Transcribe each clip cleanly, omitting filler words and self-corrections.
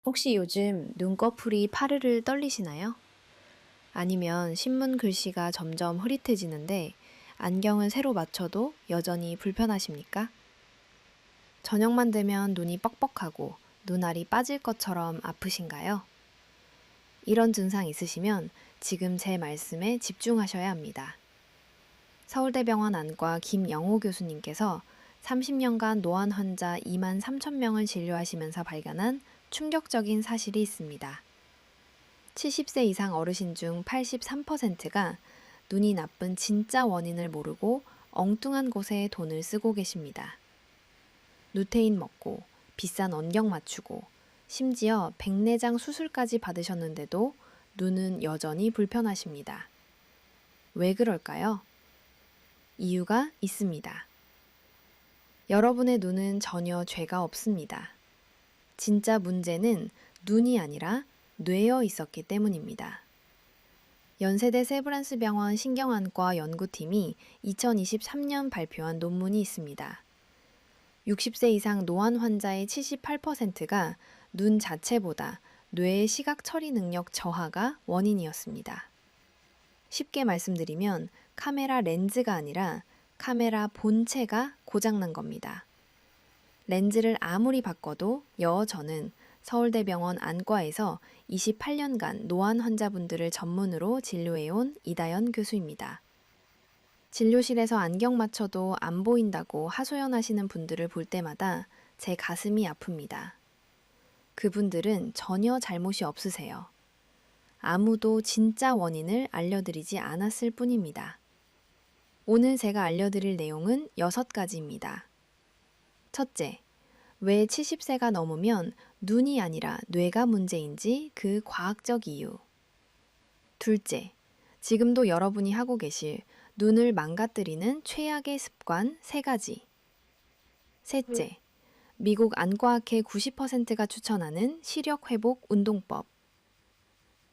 혹시 요즘 눈꺼풀이 파르르 떨리시나요? 아니면 신문 글씨가 점점 흐릿해지는데 안경을 새로 맞춰도 여전히 불편하십니까? 저녁만 되면 눈이 뻑뻑하고 눈알이 빠질 것처럼 아프신가요? 이런 증상 있으시면 지금 제 말씀에 집중하셔야 합니다. 서울대병원 안과 김영호 교수님께서 30년간 노안 환자 2만 3천 명을 진료하시면서 발견한 충격적인 사실이 있습니다. 70세 이상 어르신 중 83%가 눈이 나쁜 진짜 원인을 모르고 엉뚱한 곳에 돈을 쓰고 계십니다. 루테인 먹고 비싼 원경 맞추고 심지어 백내장 수술까지 받으셨는데도 눈은 여전히 불편하십니다. 왜 그럴까요? 이유가 있습니다. 여러분의 눈은 전혀 죄가 없습니다. 진짜 문제는 눈이 아니라 뇌여 있었기 때문입니다. 연세대 세브란스 병원 신경안과 연구팀이 2023년 발표한 논문이 있습니다. 60세 이상 노안 환자의 78%가 눈 자체보다 뇌의 시각 처리 능력 저하가 원인이었습니다. 쉽게 말씀드리면 카메라 렌즈가 아니라 카메라 본체가 고장난 겁니다. 렌즈를 아무리 바꿔도 여전은 서울대병원 안과에서 28년간 노안 환자분들을 전문으로 진료해온 이다연 교수입니다. 진료실에서 안경 맞춰도 안 보인다고 하소연하시는 분들을 볼 때마다 제 가슴이 아픕니다. 그분들은 전혀 잘못이 없으세요. 아무도 진짜 원인을 알려드리지 않았을 뿐입니다. 오늘 제가 알려드릴 내용은 6가지입니다. 첫째, 왜 70세가 넘으면 눈이 아니라 뇌가 문제인지 그 과학적 이유. 둘째, 지금도 여러분이 하고 계실 눈을 망가뜨리는 최악의 습관 3가지. 셋째, 미국 안과학회 90%가 추천하는 시력 회복 운동법.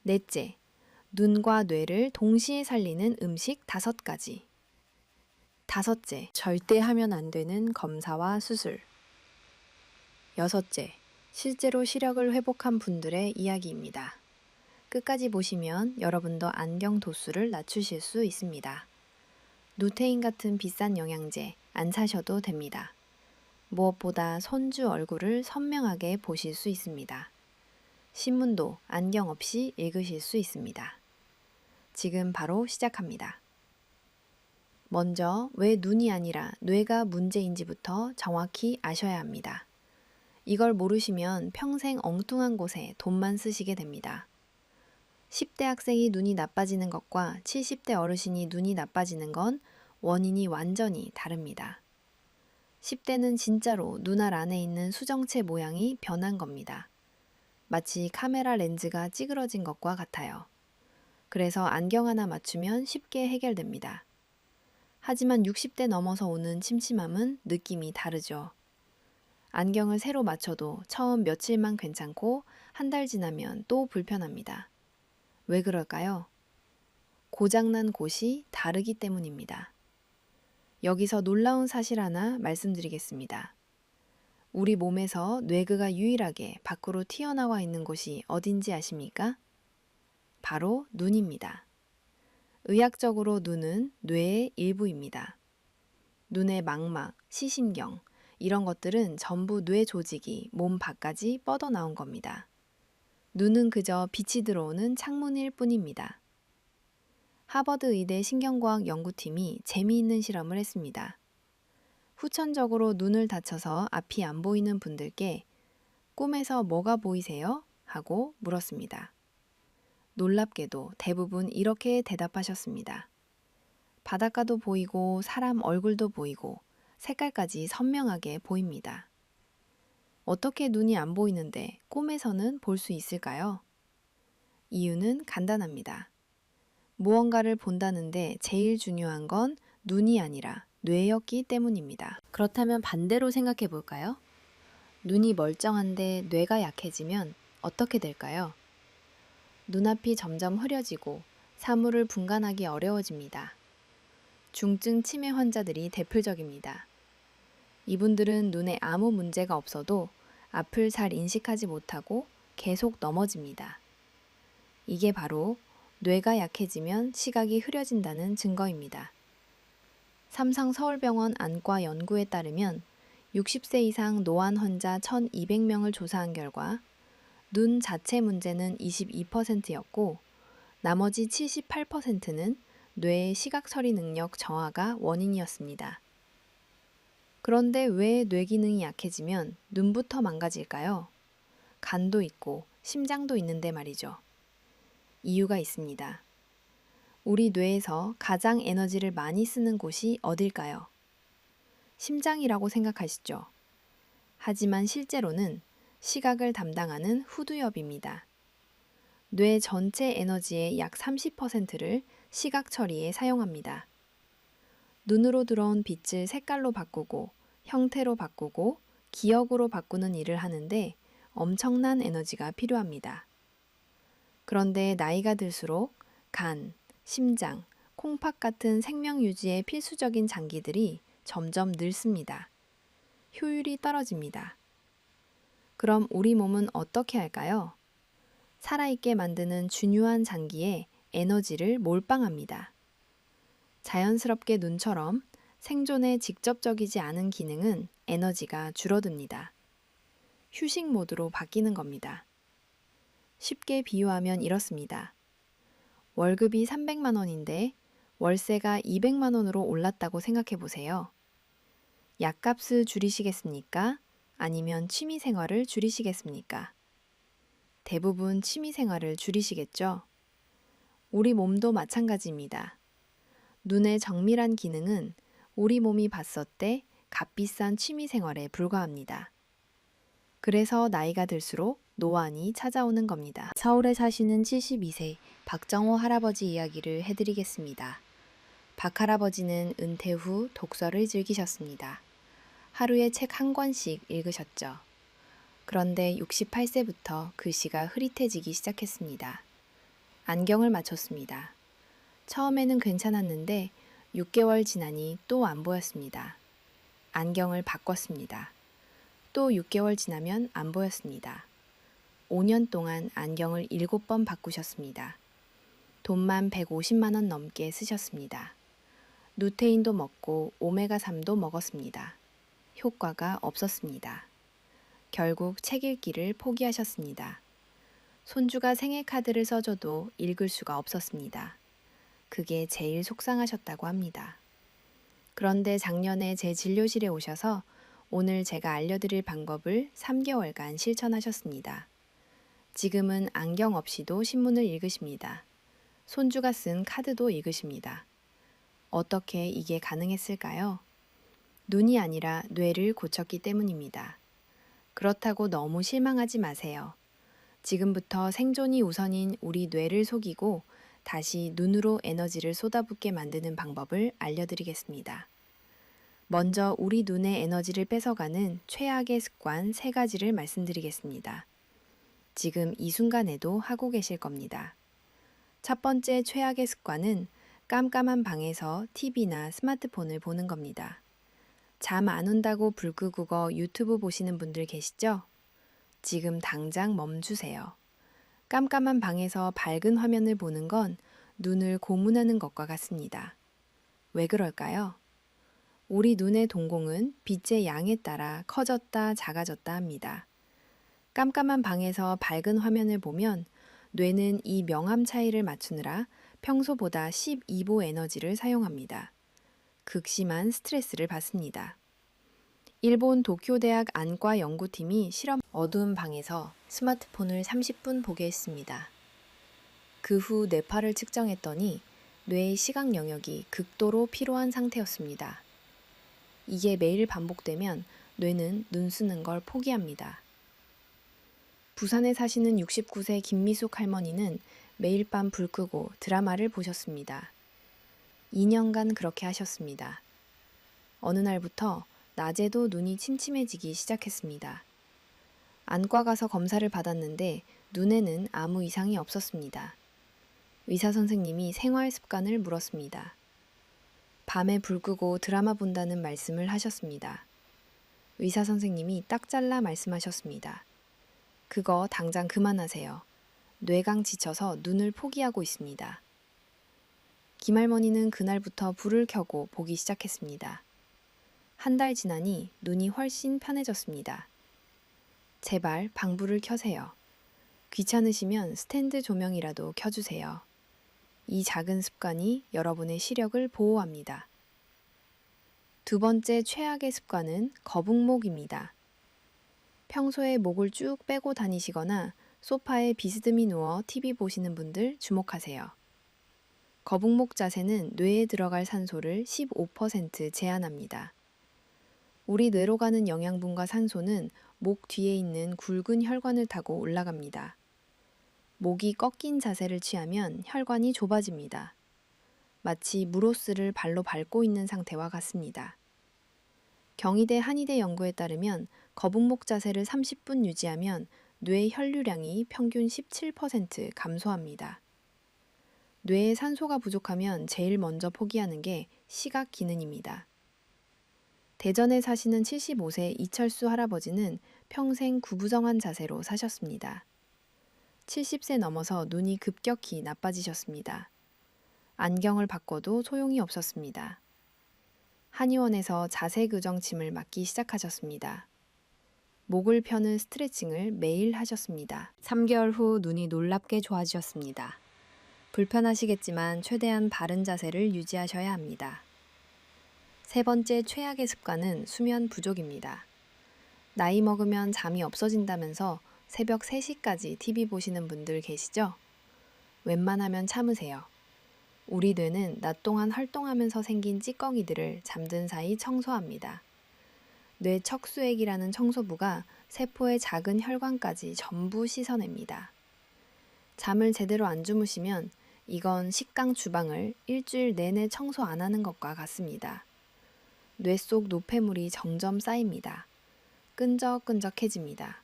넷째, 눈과 뇌를 동시에 살리는 음식 5가지. 다섯째, 절대 하면 안 되는 검사와 수술. 여섯째, 실제로 시력을 회복한 분들의 이야기입니다. 끝까지 보시면 여러분도 안경 도수를 낮추실 수 있습니다. 루테인 같은 비싼 영양제 안 사셔도 됩니다. 무엇보다 손주 얼굴을 선명하게 보실 수 있습니다. 신문도 안경 없이 읽으실 수 있습니다. 지금 바로 시작합니다. 먼저 왜 눈이 아니라 뇌가 문제인지부터 정확히 아셔야 합니다. 이걸 모르시면 평생 엉뚱한 곳에 돈만 쓰시게 됩니다. 10대 학생이 눈이 나빠지는 것과 70대 어르신이 눈이 나빠지는 건 원인이 완전히 다릅니다. 10대는 진짜로 눈알 안에 있는 수정체 모양이 변한 겁니다. 마치 카메라 렌즈가 찌그러진 것과 같아요. 그래서 안경 하나 맞추면 쉽게 해결됩니다. 하지만 60대 넘어서 오는 침침함은 느낌이 다르죠. 안경을 새로 맞춰도 처음 며칠만 괜찮고 한 달 지나면 또 불편합니다. 왜 그럴까요? 고장난 곳이 다르기 때문입니다. 여기서 놀라운 사실 하나 말씀드리겠습니다. 우리 몸에서 뇌그가 유일하게 밖으로 튀어나와 있는 곳이 어딘지 아십니까? 바로 눈입니다. 의학적으로 눈은 뇌의 일부입니다. 눈의 망막, 시신경, 이런 것들은 전부 뇌 조직이 몸 밖까지 뻗어나온 겁니다. 눈은 그저 빛이 들어오는 창문일 뿐입니다. 하버드 의대 신경과학 연구팀이 재미있는 실험을 했습니다. 후천적으로 눈을 다쳐서 앞이 안 보이는 분들께 꿈에서 뭐가 보이세요? 하고 물었습니다. 놀랍게도 대부분 이렇게 대답하셨습니다. 바닷가도 보이고 사람 얼굴도 보이고 색깔까지 선명하게 보입니다. 어떻게 눈이 안 보이는데 꿈에서는 볼 수 있을까요? 이유는 간단합니다. 무언가를 본다는데 제일 중요한 건 눈이 아니라 뇌였기 때문입니다. 그렇다면 반대로 생각해 볼까요? 눈이 멀쩡한데 뇌가 약해지면 어떻게 될까요? 눈앞이 점점 흐려지고 사물을 분간하기 어려워집니다. 중증 치매 환자들이 대표적입니다. 이분들은 눈에 아무 문제가 없어도 앞을 잘 인식하지 못하고 계속 넘어집니다. 이게 바로 뇌가 약해지면 시각이 흐려진다는 증거입니다. 삼성서울병원 안과 연구에 따르면 60세 이상 노안 환자 1,200명을 조사한 결과 눈 자체 문제는 22%였고 나머지 78%는 뇌의 시각 처리 능력 저하가 원인이었습니다. 그런데 왜 뇌 기능이 약해지면 눈부터 망가질까요? 간도 있고 심장도 있는데 말이죠. 이유가 있습니다. 우리 뇌에서 가장 에너지를 많이 쓰는 곳이 어딜까요? 심장이라고 생각하시죠? 하지만 실제로는 시각을 담당하는 후두엽입니다. 뇌 전체 에너지의 약 30%를 시각 처리에 사용합니다. 눈으로 들어온 빛을 색깔로 바꾸고 형태로 바꾸고 기억으로 바꾸는 일을 하는데 엄청난 에너지가 필요합니다. 그런데 나이가 들수록 간, 심장, 콩팥 같은 생명 유지에 필수적인 장기들이 점점 늙습니다. 효율이 떨어집니다. 그럼 우리 몸은 어떻게 할까요? 살아있게 만드는 중요한 장기에 에너지를 몰빵합니다. 자연스럽게 눈처럼 생존에 직접적이지 않은 기능은 에너지가 줄어듭니다. 휴식 모드로 바뀌는 겁니다. 쉽게 비유하면 이렇습니다. 월급이 300만 원인데 월세가 200만 원으로 올랐다고 생각해 보세요. 약값을 줄이시겠습니까? 아니면 취미 생활을 줄이시겠습니까? 대부분 취미 생활을 줄이시겠죠? 우리 몸도 마찬가지입니다. 눈의 정밀한 기능은 우리 몸이 봤을 때 값비싼 취미 생활에 불과합니다. 그래서 나이가 들수록 노안이 찾아오는 겁니다. 서울에 사시는 72세 박정호 할아버지 이야기를 해드리겠습니다. 박 할아버지는 은퇴 후 독서를 즐기셨습니다. 하루에 책 한 권씩 읽으셨죠. 그런데 68세부터 글씨가 흐릿해지기 시작했습니다. 안경을 맞췄습니다. 처음에는 괜찮았는데 6개월 지나니 또 안 보였습니다. 안경을 바꿨습니다. 또 6개월 지나면 안 보였습니다. 5년 동안 안경을 7번 바꾸셨습니다. 돈만 150만 원 넘게 쓰셨습니다. 루테인도 먹고 오메가3도 먹었습니다. 효과가 없었습니다. 결국 책 읽기를 포기하셨습니다. 손주가 생일 카드를 써줘도 읽을 수가 없었습니다. 그게 제일 속상하셨다고 합니다. 그런데 작년에 제 진료실에 오셔서 오늘 제가 알려드릴 방법을 3개월간 실천하셨습니다. 지금은 안경 없이도 신문을 읽으십니다. 손주가 쓴 카드도 읽으십니다. 어떻게 이게 가능했을까요? 눈이 아니라 뇌를 고쳤기 때문입니다. 그렇다고 너무 실망하지 마세요. 지금부터 생존이 우선인 우리 뇌를 속이고 다시 눈으로 에너지를 쏟아붓게 만드는 방법을 알려드리겠습니다. 먼저 우리 눈의 에너지를 뺏어가는 최악의 습관 3가지를 말씀드리겠습니다. 지금 이 순간에도 하고 계실 겁니다. 첫 번째 최악의 습관은 깜깜한 방에서 TV나 스마트폰을 보는 겁니다. 잠 안 온다고 불 끄고 유튜브 보시는 분들 계시죠? 지금 당장 멈추세요. 깜깜한 방에서 밝은 화면을 보는 건 눈을 고문하는 것과 같습니다. 왜 그럴까요? 우리 눈의 동공은 빛의 양에 따라 커졌다 작아졌다 합니다. 깜깜한 방에서 밝은 화면을 보면 뇌는 이 명암 차이를 맞추느라 평소보다 12보 에너지를 사용합니다. 극심한 스트레스를 받습니다. 일본 도쿄대학 안과 연구팀이 어두운 방에서 스마트폰을 30분 보게 했습니다. 그 후 뇌파를 측정했더니 뇌의 시각 영역이 극도로 피로한 상태였습니다. 이게 매일 반복되면 뇌는 눈 쓰는 걸 포기합니다. 부산에 사시는 69세 김미숙 할머니는 매일 밤 불 끄고 드라마를 보셨습니다. 2년간 그렇게 하셨습니다. 어느 날부터 낮에도 눈이 침침해지기 시작했습니다. 안과 가서 검사를 받았는데 눈에는 아무 이상이 없었습니다. 의사 선생님이 생활 습관을 물었습니다. 밤에 불 끄고 드라마 본다는 말씀을 하셨습니다. 의사 선생님이 딱 잘라 말씀하셨습니다. 그거 당장 그만하세요. 뇌강 지쳐서 눈을 포기하고 있습니다. 김할머니는 그날부터 불을 켜고 보기 시작했습니다. 한 달 지나니 눈이 훨씬 편해졌습니다. 제발 방불을 켜세요. 귀찮으시면 스탠드 조명이라도 켜주세요. 이 작은 습관이 여러분의 시력을 보호합니다. 두 번째 최악의 습관은 거북목입니다. 평소에 목을 쭉 빼고 다니시거나 소파에 비스듬히 누워 TV 보시는 분들 주목하세요. 거북목 자세는 뇌에 들어갈 산소를 15% 제한합니다. 우리 뇌로 가는 영양분과 산소는 목 뒤에 있는 굵은 혈관을 타고 올라갑니다. 목이 꺾인 자세를 취하면 혈관이 좁아집니다. 마치 무로스를 발로 밟고 있는 상태와 같습니다. 경희대 한의대 연구에 따르면 거북목 자세를 30분 유지하면 뇌 혈류량이 평균 17% 감소합니다. 뇌에 산소가 부족하면 제일 먼저 포기하는 게 시각 기능입니다. 대전에 사시는 75세 이철수 할아버지는 평생 구부정한 자세로 사셨습니다. 70세 넘어서 눈이 급격히 나빠지셨습니다. 안경을 바꿔도 소용이 없었습니다. 한의원에서 자세 교정침을 맞기 시작하셨습니다. 목을 펴는 스트레칭을 매일 하셨습니다. 3개월 후 눈이 놀랍게 좋아지셨습니다. 불편하시겠지만 최대한 바른 자세를 유지하셔야 합니다. 세 번째 최악의 습관은 수면 부족입니다. 나이 먹으면 잠이 없어진다면서 새벽 3시까지 TV 보시는 분들 계시죠? 웬만하면 참으세요. 우리 뇌는 낮 동안 활동하면서 생긴 찌꺼기들을 잠든 사이 청소합니다. 뇌 척수액이라는 청소부가 세포의 작은 혈관까지 전부 씻어냅니다. 잠을 제대로 안 주무시면 이건 식당 주방을 일주일 내내 청소 안 하는 것과 같습니다. 뇌 속 노폐물이 점점 쌓입니다. 끈적끈적해집니다.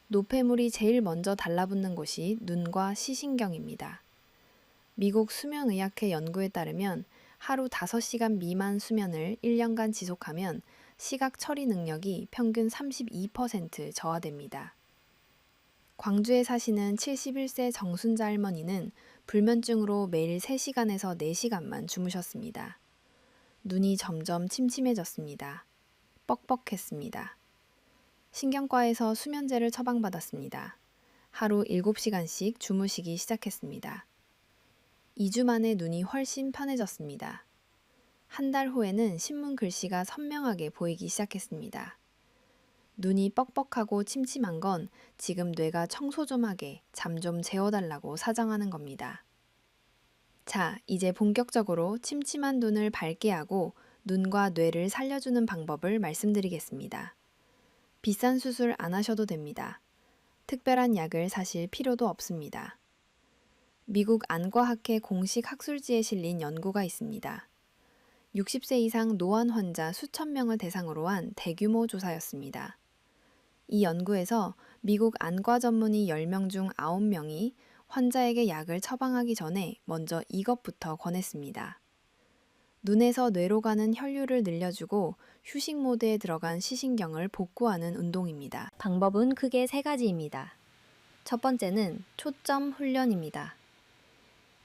노폐물이 제일 먼저 달라붙는 곳이 눈과 시신경입니다. 미국 수면의학회 연구에 따르면 하루 5시간 미만 수면을 1년간 지속하면 시각 처리 능력이 평균 32% 저하됩니다. 광주에 사시는 71세 정순자 할머니는 불면증으로 매일 3시간에서 4시간만 주무셨습니다. 눈이 점점 침침해졌습니다. 뻑뻑했습니다. 신경과에서 수면제를 처방받았습니다. 하루 7시간씩 주무시기 시작했습니다. 2주 만에 눈이 훨씬 편해졌습니다. 한 달 후에는 신문 글씨가 선명하게 보이기 시작했습니다. 눈이 뻑뻑하고 침침한 건 지금 뇌가 청소 좀 하게, 잠 좀 재워달라고 사정하는 겁니다. 자, 이제 본격적으로 침침한 눈을 밝게 하고 눈과 뇌를 살려주는 방법을 말씀드리겠습니다. 비싼 수술 안 하셔도 됩니다. 특별한 약을 사실 필요도 없습니다. 미국 안과학회 공식 학술지에 실린 연구가 있습니다. 60세 이상 노안 환자 수천 명을 대상으로 한 대규모 조사였습니다. 이 연구에서 미국 안과 전문의 10명 중 9명이 환자에게 약을 처방하기 전에 먼저 이것부터 권했습니다. 눈에서 뇌로 가는 혈류를 늘려주고 휴식 모드에 들어간 시신경을 복구하는 운동입니다. 방법은 크게 3가지입니다. 첫 번째는 초점 훈련입니다.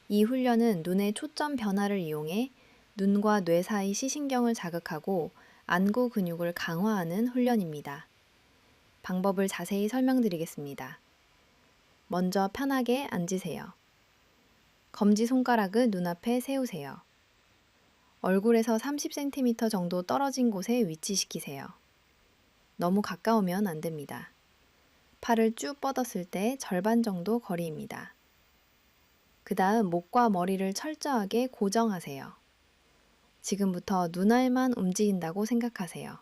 이 훈련은 눈의 초점 변화를 이용해 눈과 뇌 사이 시신경을 자극하고 안구 근육을 강화하는 훈련입니다. 방법을 자세히 설명드리겠습니다. 먼저 편하게 앉으세요. 검지손가락을 눈앞에 세우세요. 얼굴에서 30cm 정도 떨어진 곳에 위치시키세요. 너무 가까우면 안 됩니다. 팔을 쭉 뻗었을 때 절반 정도 거리입니다. 그 다음 목과 머리를 철저하게 고정하세요. 지금부터 눈알만 움직인다고 생각하세요.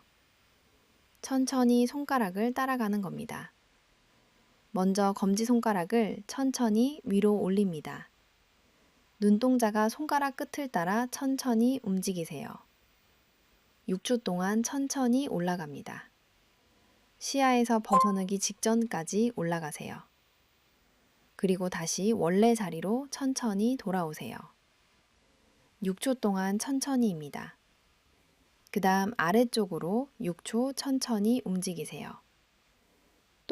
천천히 손가락을 따라가는 겁니다. 먼저 검지손가락을 천천히 위로 올립니다. 눈동자가 손가락 끝을 따라 천천히 움직이세요. 6초 동안 천천히 올라갑니다. 시야에서 벗어나기 직전까지 올라가세요. 그리고 다시 원래 자리로 천천히 돌아오세요. 6초 동안 천천히입니다. 그 다음 아래쪽으로 6초 천천히 움직이세요.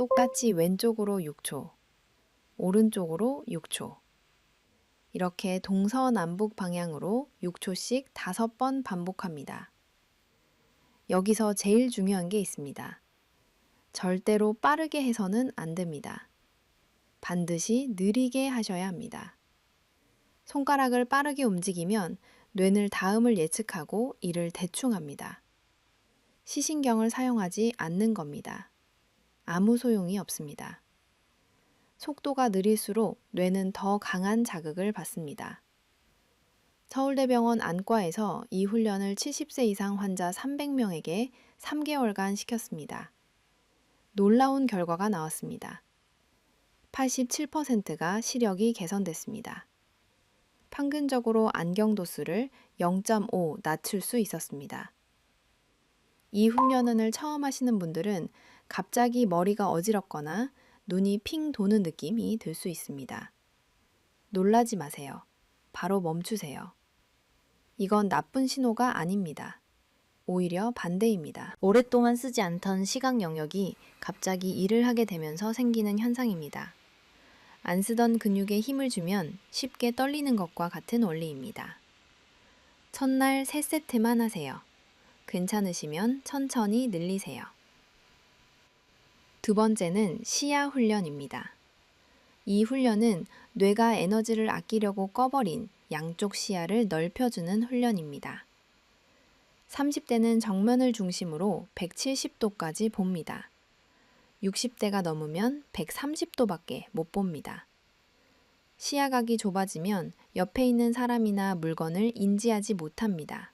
똑같이 왼쪽으로 6초, 오른쪽으로 6초. 이렇게 동서남북 방향으로 6초씩 5번 반복합니다. 여기서 제일 중요한 게 있습니다. 절대로 빠르게 해서는 안 됩니다. 반드시 느리게 하셔야 합니다. 손가락을 빠르게 움직이면 뇌는 다음을 예측하고 이를 대충 합니다. 시신경을 사용하지 않는 겁니다. 아무 소용이 없습니다. 속도가 느릴수록 뇌는 더 강한 자극을 받습니다. 서울대병원 안과에서 이 훈련을 70세 이상 환자 300명에게 3개월간 시켰습니다. 놀라운 결과가 나왔습니다. 87%가 시력이 개선됐습니다. 평균적으로 안경 도수를 0.5 낮출 수 있었습니다. 이 훈련을 처음 하시는 분들은 갑자기 머리가 어지럽거나 눈이 핑 도는 느낌이 들 수 있습니다. 놀라지 마세요. 바로 멈추세요. 이건 나쁜 신호가 아닙니다. 오히려 반대입니다. 오랫동안 쓰지 않던 시각 영역이 갑자기 일을 하게 되면서 생기는 현상입니다. 안 쓰던 근육에 힘을 주면 쉽게 떨리는 것과 같은 원리입니다. 첫날 3세트만 하세요. 괜찮으시면 천천히 늘리세요. 두 번째는 시야 훈련입니다. 이 훈련은 뇌가 에너지를 아끼려고 꺼버린 양쪽 시야를 넓혀주는 훈련입니다. 30대는 정면을 중심으로 170도까지 봅니다. 60대가 넘으면 130도밖에 못 봅니다. 시야각이 좁아지면 옆에 있는 사람이나 물건을 인지하지 못합니다.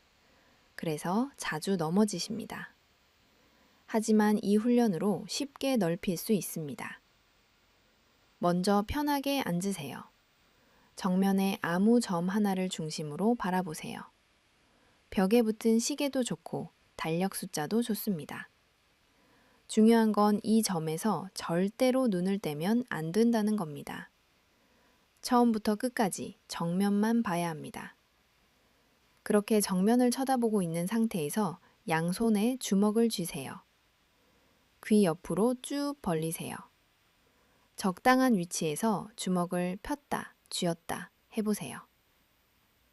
그래서 자주 넘어지십니다. 하지만 이 훈련으로 쉽게 넓힐 수 있습니다. 먼저 편하게 앉으세요. 정면에 아무 점 하나를 중심으로 바라보세요. 벽에 붙은 시계도 좋고 달력 숫자도 좋습니다. 중요한 건 이 점에서 절대로 눈을 떼면 안 된다는 겁니다. 처음부터 끝까지 정면만 봐야 합니다. 그렇게 정면을 쳐다보고 있는 상태에서 양손에 주먹을 쥐세요. 귀 옆으로 쭉 벌리세요. 적당한 위치에서 주먹을 폈다, 쥐었다 해보세요.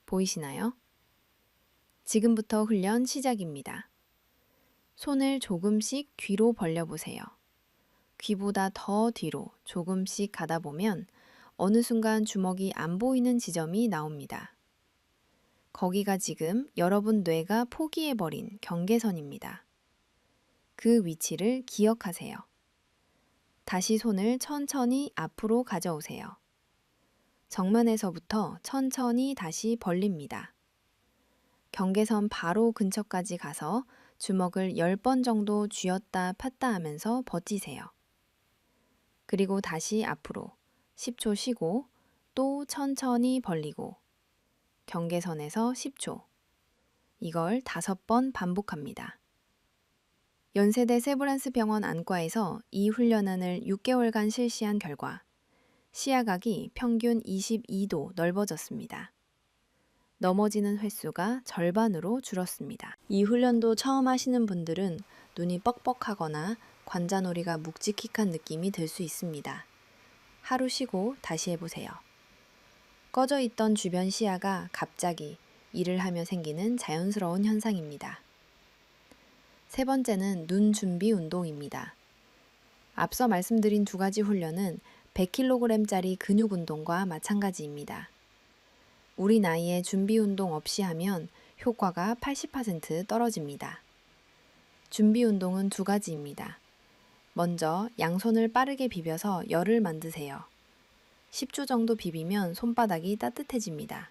보이시나요? 지금부터 훈련 시작입니다. 손을 조금씩 뒤로 벌려보세요. 귀보다 더 뒤로 조금씩 가다 보면 어느 순간 주먹이 안 보이는 지점이 나옵니다. 거기가 지금 여러분 뇌가 포기해버린 경계선입니다. 그 위치를 기억하세요. 다시 손을 천천히 앞으로 가져오세요. 정면에서부터 천천히 다시 벌립니다. 경계선 바로 근처까지 가서 주먹을 10번 정도 쥐었다 폈다 하면서 버티세요. 그리고 다시 앞으로 10초 쉬고 또 천천히 벌리고 경계선에서 10초. 이걸 5번 반복합니다. 연세대 세브란스 병원 안과에서 이 훈련을 6개월간 실시한 결과 시야각이 평균 22도 넓어졌습니다. 넘어지는 횟수가 절반으로 줄었습니다. 이 훈련도 처음 하시는 분들은 눈이 뻑뻑하거나 관자놀이가 묵직한 느낌이 들 수 있습니다. 하루 쉬고 다시 해보세요. 꺼져 있던 주변 시야가 갑자기 일을 하며 생기는 자연스러운 현상입니다. 세 번째는 눈 준비 운동입니다. 앞서 말씀드린 두 가지 훈련은 100kg짜리 근육 운동과 마찬가지입니다. 우리 나이에 준비 운동 없이 하면 효과가 80% 떨어집니다. 준비 운동은 두 가지입니다. 먼저 양손을 빠르게 비벼서 열을 만드세요. 10초 정도 비비면 손바닥이 따뜻해집니다.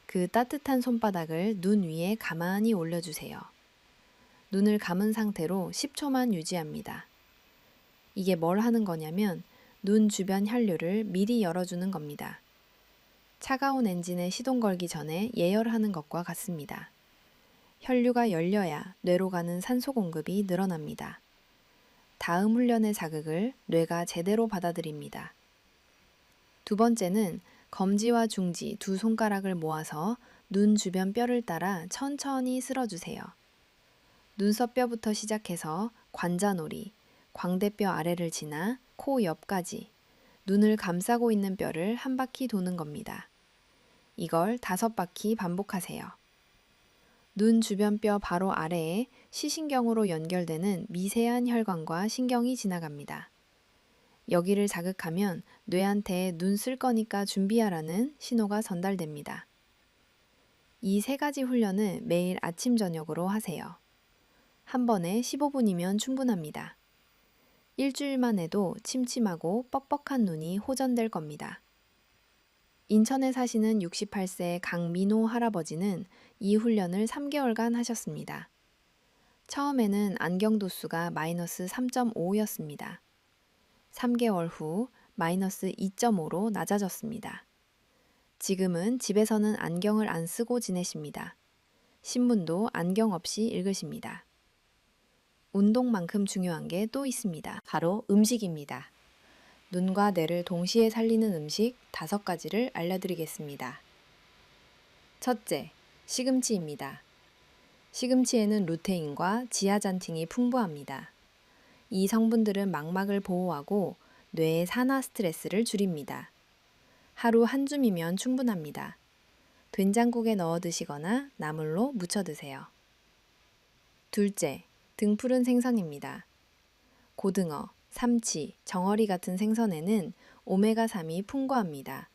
그 따뜻한 손바닥을 눈 위에 가만히 올려주세요. 눈을 감은 상태로 10초만 유지합니다. 이게 뭘 하는 거냐면 눈 주변 혈류를 미리 열어주는 겁니다. 차가운 엔진에 시동 걸기 전에 예열하는 것과 같습니다. 혈류가 열려야 뇌로 가는 산소 공급이 늘어납니다. 다음 훈련의 자극을 뇌가 제대로 받아들입니다. 두 번째는 검지와 중지 두 손가락을 모아서 눈 주변 뼈를 따라 천천히 쓸어주세요. 눈썹뼈부터 시작해서 관자놀이, 광대뼈 아래를 지나 코 옆까지 눈을 감싸고 있는 뼈를 한 바퀴 도는 겁니다. 이걸 5바퀴 반복하세요. 눈 주변 뼈 바로 아래에 시신경으로 연결되는 미세한 혈관과 신경이 지나갑니다. 여기를 자극하면 뇌한테 눈 쓸 거니까 준비하라는 신호가 전달됩니다. 이 3가지 훈련을 매일 아침 저녁으로 하세요. 한 번에 15분이면 충분합니다. 일주일만 해도 침침하고 뻑뻑한 눈이 호전될 겁니다. 인천에 사시는 68세 강민호 할아버지는 이 훈련을 3개월간 하셨습니다. 처음에는 안경 도수가 마이너스 3.5였습니다. 3개월 후 마이너스 2.5로 낮아졌습니다. 지금은 집에서는 안경을 안 쓰고 지내십니다. 신문도 안경 없이 읽으십니다. 운동만큼 중요한 게 또 있습니다. 바로 음식입니다. 눈과 뇌를 동시에 살리는 음식 5가지를 알려드리겠습니다. 첫째, 시금치입니다. 시금치에는 루테인과 지아잔틴이 풍부합니다. 이 성분들은 망막을 보호하고 뇌의 산화 스트레스를 줄입니다. 하루 한 줌이면 충분합니다. 된장국에 넣어 드시거나 나물로 무쳐 드세요. 둘째, 등푸른 생선입니다. 고등어, 삼치, 정어리 같은 생선에는 오메가3이 풍부합니다.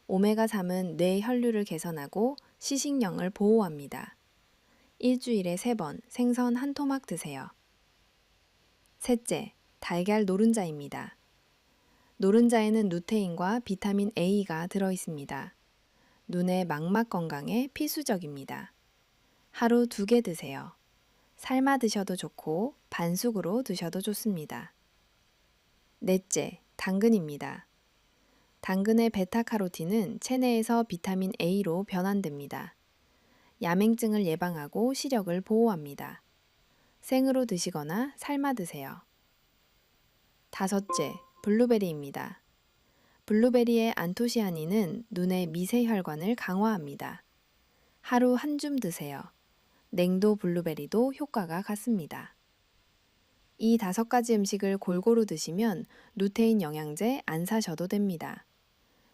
오메가3은 뇌 혈류를 개선하고 시식령을 보호합니다. 일주일에 3번 생선 한 토막 드세요. 셋째, 달걀 노른자입니다. 노른자에는 루테인과 비타민 A가 들어있습니다. 눈의 망막 건강에 필수적입니다. 하루 2개 드세요. 삶아 드셔도 좋고 반숙으로 드셔도 좋습니다. 넷째, 당근입니다. 당근의 베타카로틴은 체내에서 비타민 A로 변환됩니다. 야맹증을 예방하고 시력을 보호합니다. 생으로 드시거나 삶아 드세요. 다섯째, 블루베리입니다. 블루베리의 안토시아닌은 눈의 미세혈관을 강화합니다. 하루 한 줌 드세요. 냉도 블루베리도 효과가 같습니다. 이 5가지 음식을 골고루 드시면 루테인 영양제 안 사셔도 됩니다.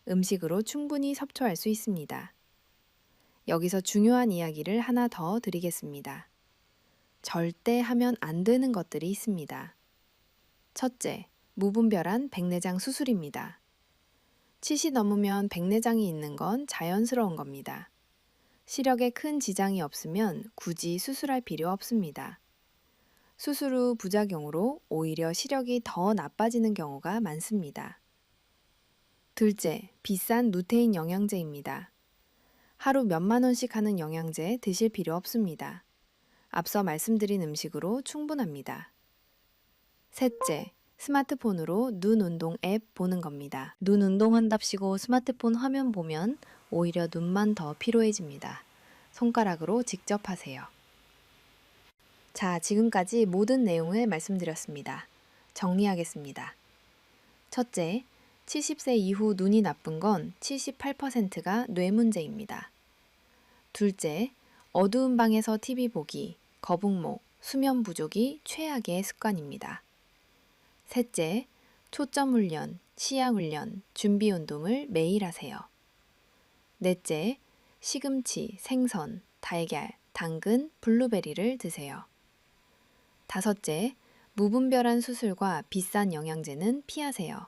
음식으로 충분히 섭취할 수 있습니다. 여기서 중요한 이야기를 하나 더 드리겠습니다. 절대 하면 안 되는 것들이 있습니다. 첫째, 무분별한 백내장 수술입니다. 70이 넘으면 백내장이 있는 건 자연스러운 겁니다. 시력에 큰 지장이 없으면 굳이 수술할 필요 없습니다. 수술 후 부작용으로 오히려 시력이 더 나빠지는 경우가 많습니다. 둘째, 비싼 루테인 영양제입니다. 하루 몇만 원씩 하는 영양제 드실 필요 없습니다. 앞서 말씀드린 음식으로 충분합니다. 셋째, 스마트폰으로 눈 운동 앱 보는 겁니다. 눈 운동한답시고 스마트폰 화면 보면 오히려 눈만 더 피로해집니다. 손가락으로 직접 하세요. 자, 지금까지 모든 내용을 말씀드렸습니다. 정리하겠습니다. 첫째, 70세 이후 눈이 나쁜 건 78%가 뇌 문제입니다. 둘째, 어두운 방에서 TV 보기, 거북목, 수면 부족이 최악의 습관입니다. 셋째, 초점 훈련, 시야 훈련, 준비 운동을 매일 하세요. 넷째, 시금치, 생선, 달걀, 당근, 블루베리를 드세요. 다섯째, 무분별한 수술과 비싼 영양제는 피하세요.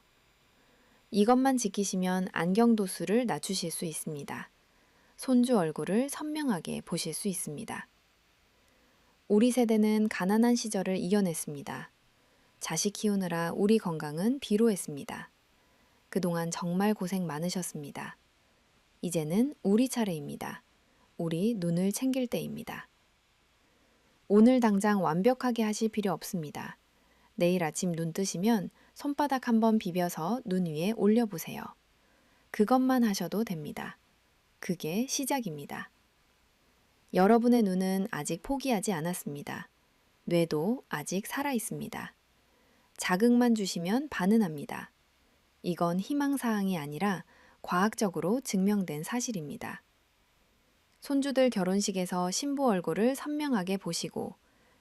이것만 지키시면 안경 도수를 낮추실 수 있습니다. 손주 얼굴을 선명하게 보실 수 있습니다. 우리 세대는 가난한 시절을 이겨냈습니다. 자식 키우느라 우리 건강은 비로했습니다. 그동안 정말 고생 많으셨습니다. 이제는 우리 차례입니다. 우리 눈을 챙길 때입니다. 오늘 당장 완벽하게 하실 필요 없습니다. 내일 아침 눈 뜨시면 손바닥 한번 비벼서 눈 위에 올려보세요. 그것만 하셔도 됩니다. 그게 시작입니다. 여러분의 눈은 아직 포기하지 않았습니다. 뇌도 아직 살아있습니다. 자극만 주시면 반응합니다. 이건 희망사항이 아니라 과학적으로 증명된 사실입니다. 손주들 결혼식에서 신부 얼굴을 선명하게 보시고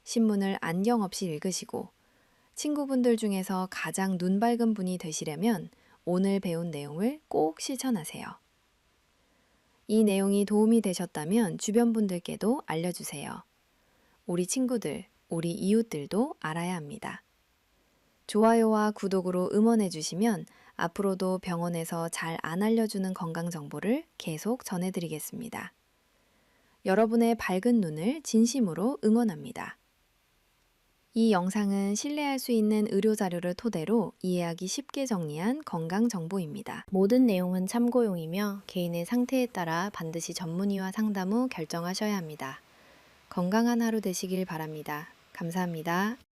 신문을 안경 없이 읽으시고 친구분들 중에서 가장 눈 밝은 분이 되시려면 오늘 배운 내용을 꼭 실천하세요. 이 내용이 도움이 되셨다면 주변 분들께도 알려주세요. 우리 친구들, 우리 이웃들도 알아야 합니다. 좋아요와 구독으로 응원해 주시면 앞으로도 병원에서 잘 안 알려주는 건강 정보를 계속 전해드리겠습니다. 여러분의 밝은 눈을 진심으로 응원합니다. 이 영상은 신뢰할 수 있는 의료 자료를 토대로 이해하기 쉽게 정리한 건강 정보입니다. 모든 내용은 참고용이며 개인의 상태에 따라 반드시 전문의와 상담 후 결정하셔야 합니다. 건강한 하루 되시길 바랍니다. 감사합니다.